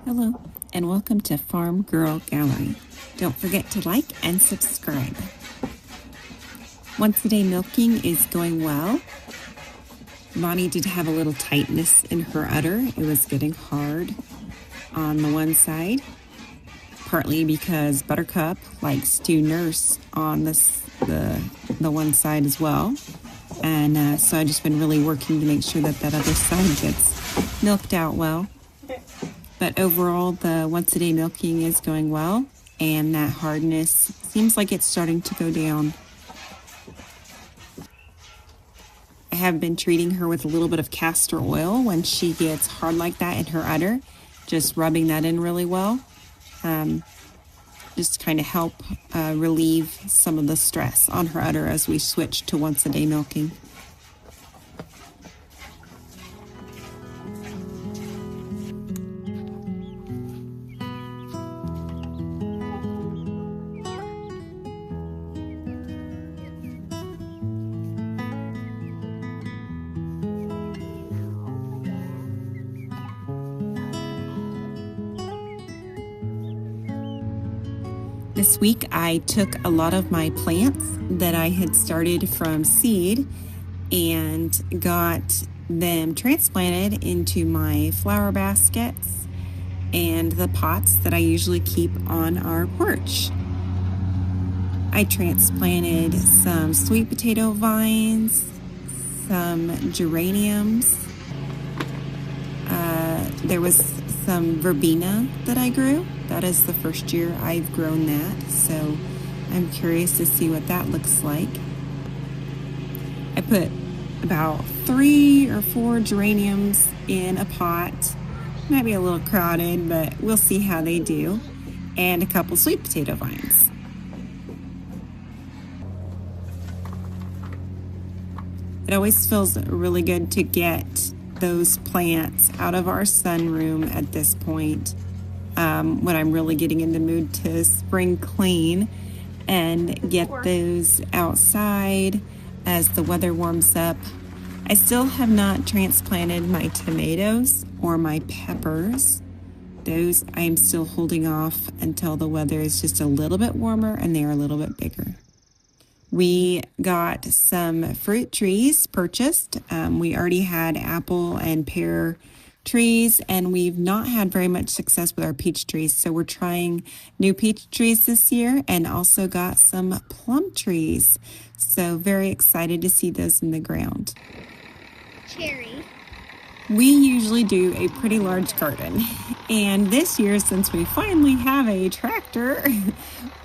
Hello, and welcome to Farm Girl Gallery. Don't forget to like and subscribe. Once a day milking is going well. Bonnie did have a little tightness in her udder. It was getting hard on the one side, partly because Buttercup likes to nurse on the one side as well. And so I've just been really working to make sure that that other side gets milked out well. But overall, the once a day milking is going well, and that hardness seems like it's starting to go down. I have been treating her with a little bit of castor oil when she gets hard like that in her udder, just rubbing that in really well, just to kind of help relieve some of the stress on her udder as we switch to once a day milking. This week I took a lot of my plants that I had started from seed and got them transplanted into my flower baskets and the pots that I usually keep on our porch. I transplanted some sweet potato vines, some geraniums. There was some verbena that I grew. That is the first year I've grown that, so I'm curious to see what that looks like. I put about 3 or 4 geraniums in a pot. Might be a little crowded, but we'll see how they do. And a couple sweet potato vines. It always feels really good to get those plants out of our sunroom at this point, when I'm really getting in the mood to spring clean and get those outside as the weather warms up. I still have not transplanted my tomatoes or my peppers. Those I'm still holding off until the weather is just a little bit warmer and they're a little bit bigger. We got some fruit trees purchased. We already had apple and pear trees, and we've not had very much success with our peach trees. So we're trying new peach trees this year, and also got some plum trees. So very excited to see those in the ground. Cherry. We usually do a pretty large garden, and this year, since we finally have a tractor,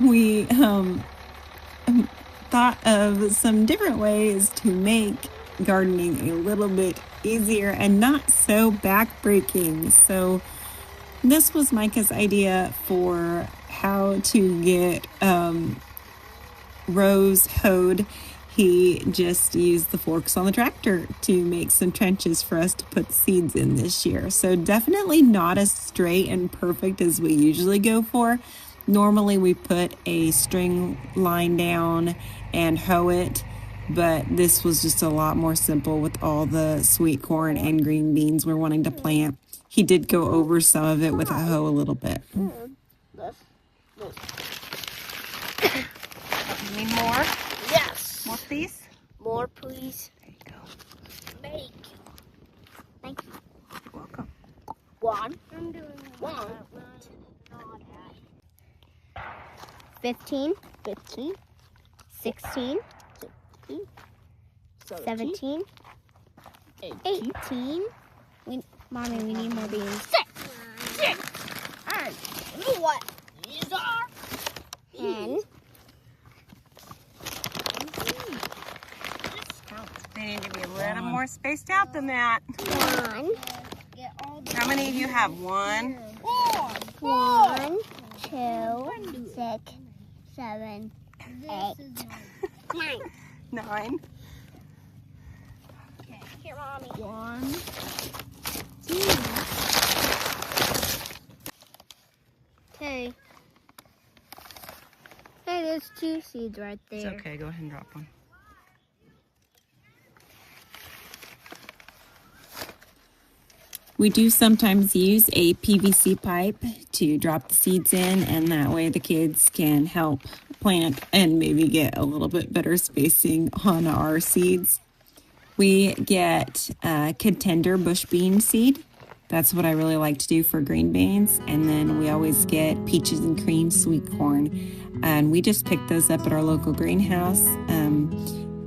we thought of some different ways to make gardening a little bit easier and not so backbreaking. So this was Micah's idea for how to get rows hoed. He just used the forks on the tractor to make some trenches for us to put seeds in this year. So definitely not as straight and perfect as we usually go for. Normally we put a string line down and hoe it, but this was just a lot more simple with all the sweet corn and green beans we're wanting to plant. He did go over some of it with a hoe a little bit. Need more? Yes. More, please? More, please. There you go. Thank you. Thank you. You're welcome. One. I'm doing one. 15. 16. 17. 18. Mommy, we need more beans. 6. Alright. You know what these are? 10. They need to be a little more spaced out than that. 1. How many of you have? 1? 1, 2, 6, 7, 8, 9. 9. Okay, here, Mommy. 1. 2. Okay. Hey, there's 2 seeds right there. It's okay. Go ahead and drop one. We do sometimes use a PVC pipe to drop the seeds in, and that way the kids can help plant and maybe get a little bit better spacing on our seeds. We get contender bush bean seed. That's what I really like to do for green beans. And then we always get peaches and cream sweet corn. And we just pick those up at our local greenhouse.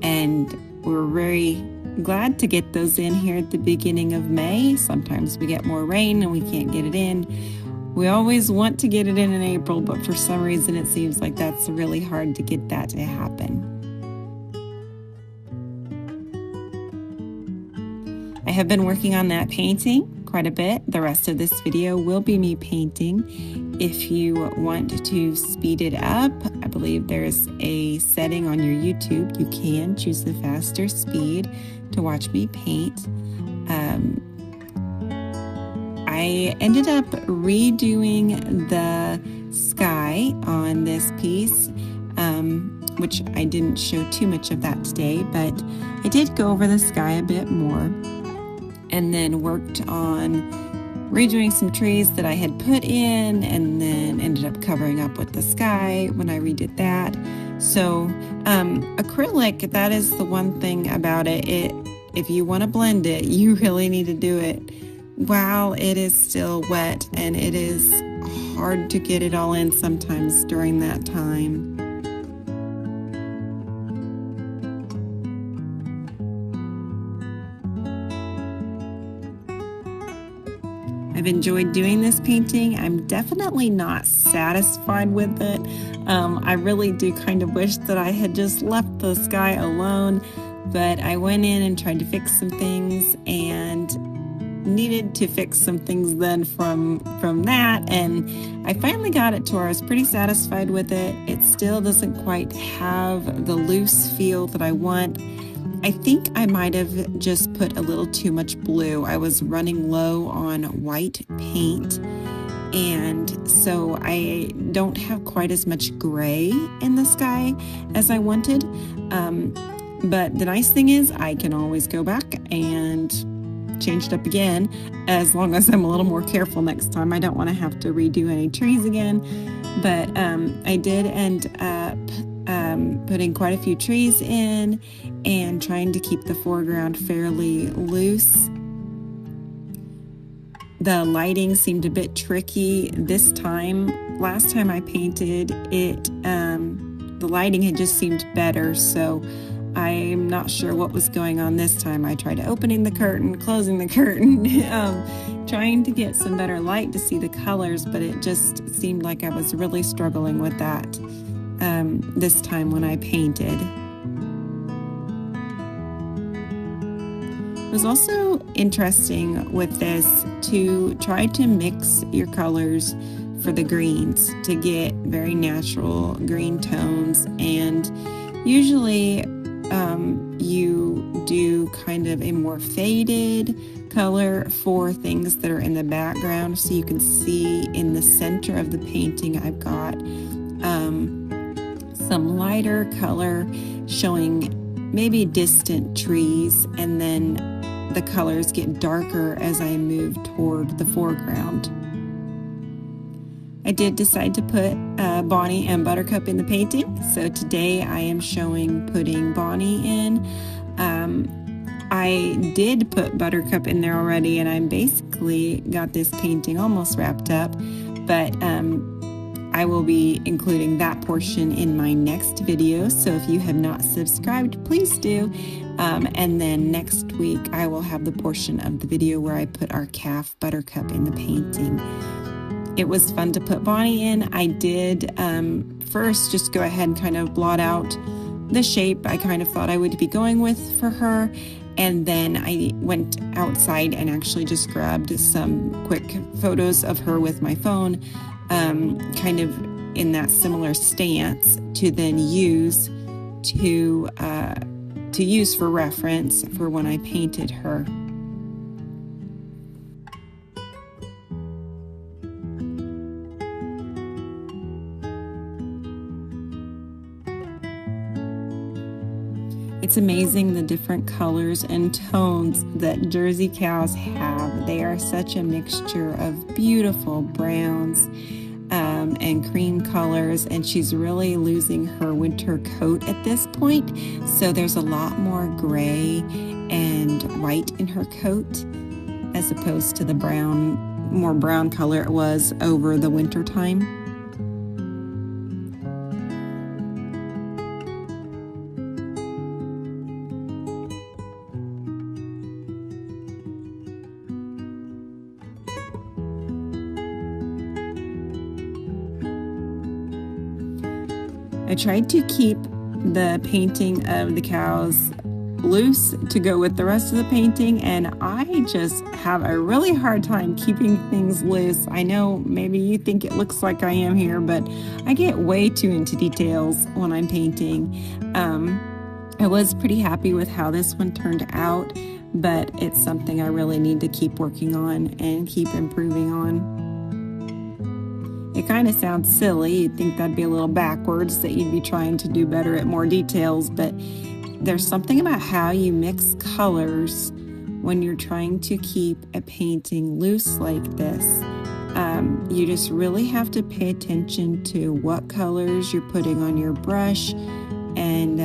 And we're very glad to get those in here at the beginning of May. Sometimes we get more rain and we can't get it in. We always want to get it in April, but for some reason it seems like that's really hard to get that to happen. I have been working on that painting quite a bit. The rest of this video will be me painting. If you want to speed it up, I believe there's a setting on your YouTube. You can choose the faster speed to watch me paint. I ended up redoing the sky on this piece, which I didn't show too much of that today, but I did go over the sky a bit more and then worked on redoing some trees that I had put in and then ended up covering up with the sky when I redid that. So acrylic, that is the one thing about it. If you want to blend it, you really need to do it while it is still wet, and it is hard to get it all in sometimes during that time. I've enjoyed doing this painting. I'm definitely not satisfied with it. I really do kind of wish that I had just left the sky alone, but I went in and tried to fix some things and needed to fix some things then from that, and I finally got it to where I was pretty satisfied with it. It still doesn't quite have the loose feel that I want. I think I might have just put a little too much blue. I was running low on white paint, and so I don't have quite as much gray in the sky as I wanted. But the nice thing is I can always go back and change it up again, as long as I'm a little more careful next time. I don't want to have to redo any trees again. But I did end up putting quite a few trees in and trying to keep the foreground fairly loose. The lighting seemed a bit tricky this time. Last time I painted it, the lighting had just seemed better, so I'm not sure what was going on this time. I tried opening the curtain, closing the curtain, trying to get some better light to see the colors, but it just seemed like I was really struggling with that this time when I painted. It was also interesting with this to try to mix your colors for the greens to get very natural green tones, and usually you do kind of a more faded color for things that are in the background. So you can see in the center of the painting I've got some lighter color showing maybe distant trees, and then the colors get darker as I move toward the foreground. I did decide to put Bonnie and Buttercup in the painting, so today I am putting Bonnie in. I did put Buttercup in there already, and I basically got this painting almost wrapped up, but I will be including that portion in my next video, so if you have not subscribed, please do. And then next week I will have the portion of the video where I put our calf Buttercup in the painting. It was fun to put Bonnie in. I did first just go ahead and kind of blot out the shape I kind of thought I would be going with for her, and then I went outside and actually just grabbed some quick photos of her with my phone, kind of in that similar stance to then use for reference for when I painted her. I It's amazing the different colors and tones that Jersey cows have. They are such a mixture of beautiful browns and cream colors, and she's really losing her winter coat at this point. So there's a lot more gray and white in her coat as opposed to the more brown color it was over the winter time. I tried to keep the painting of the cows loose to go with the rest of the painting, and I just have a really hard time keeping things loose. I know maybe you think it looks like I am here, but I get way too into details when I'm painting. I was pretty happy with how this one turned out, but it's something I really need to keep working on and keep improving on. It kind of sounds silly. You'd think that'd be a little backwards, that you'd be trying to do better at more details, but there's something about how you mix colors when you're trying to keep a painting loose like this. You just really have to pay attention to what colors you're putting on your brush, and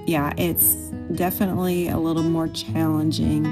yeah, it's definitely a little more challenging.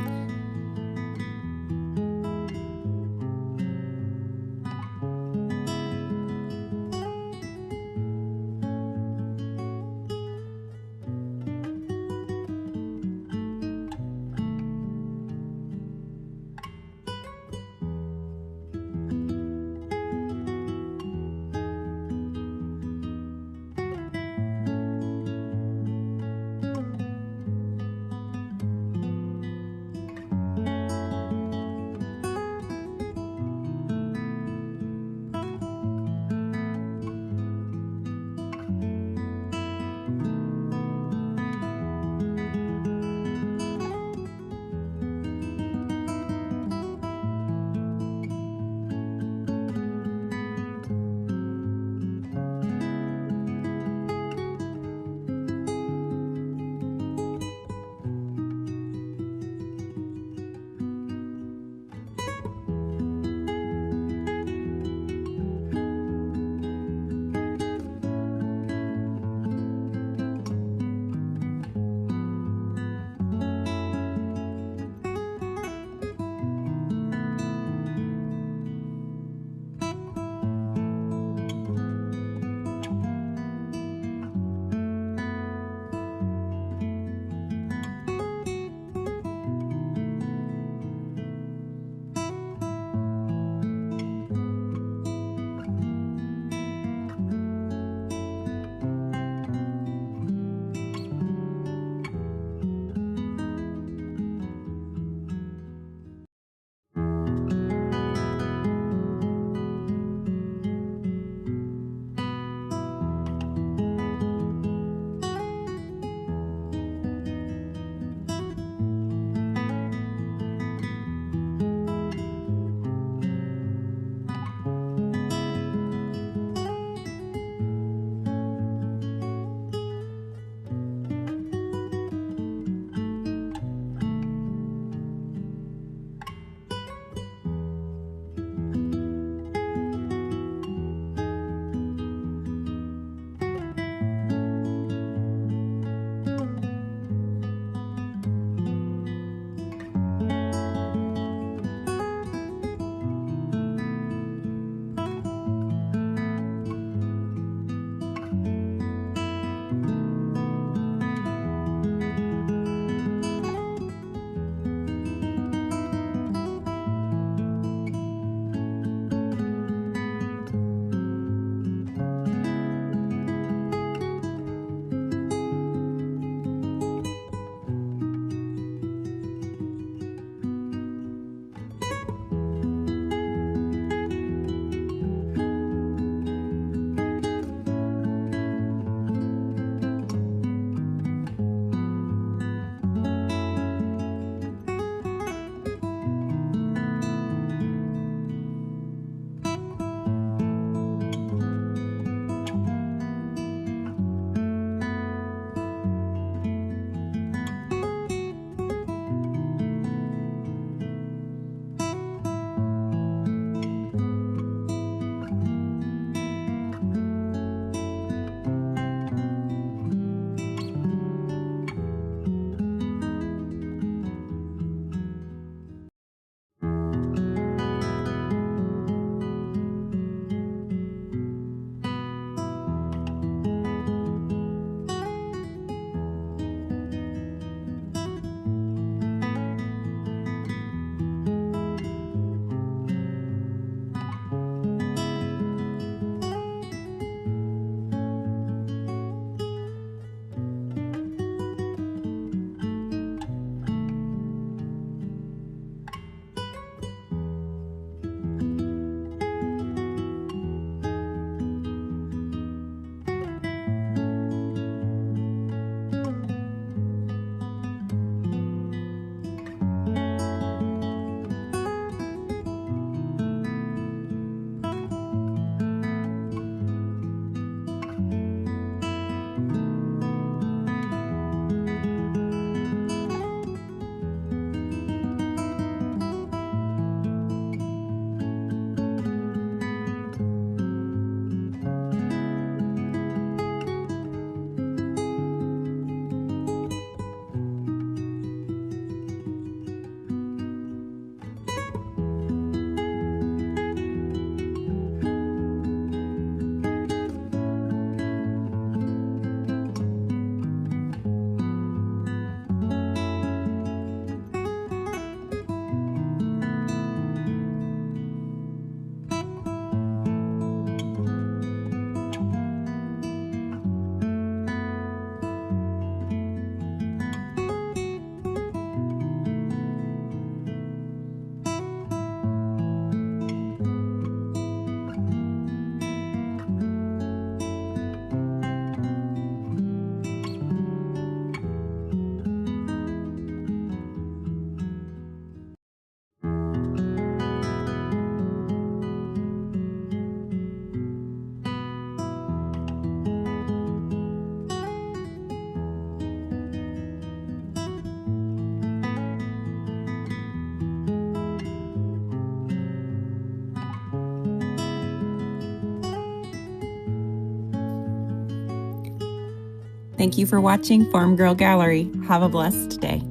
Thank you for watching Farm Girl Gallery. Have a blessed day.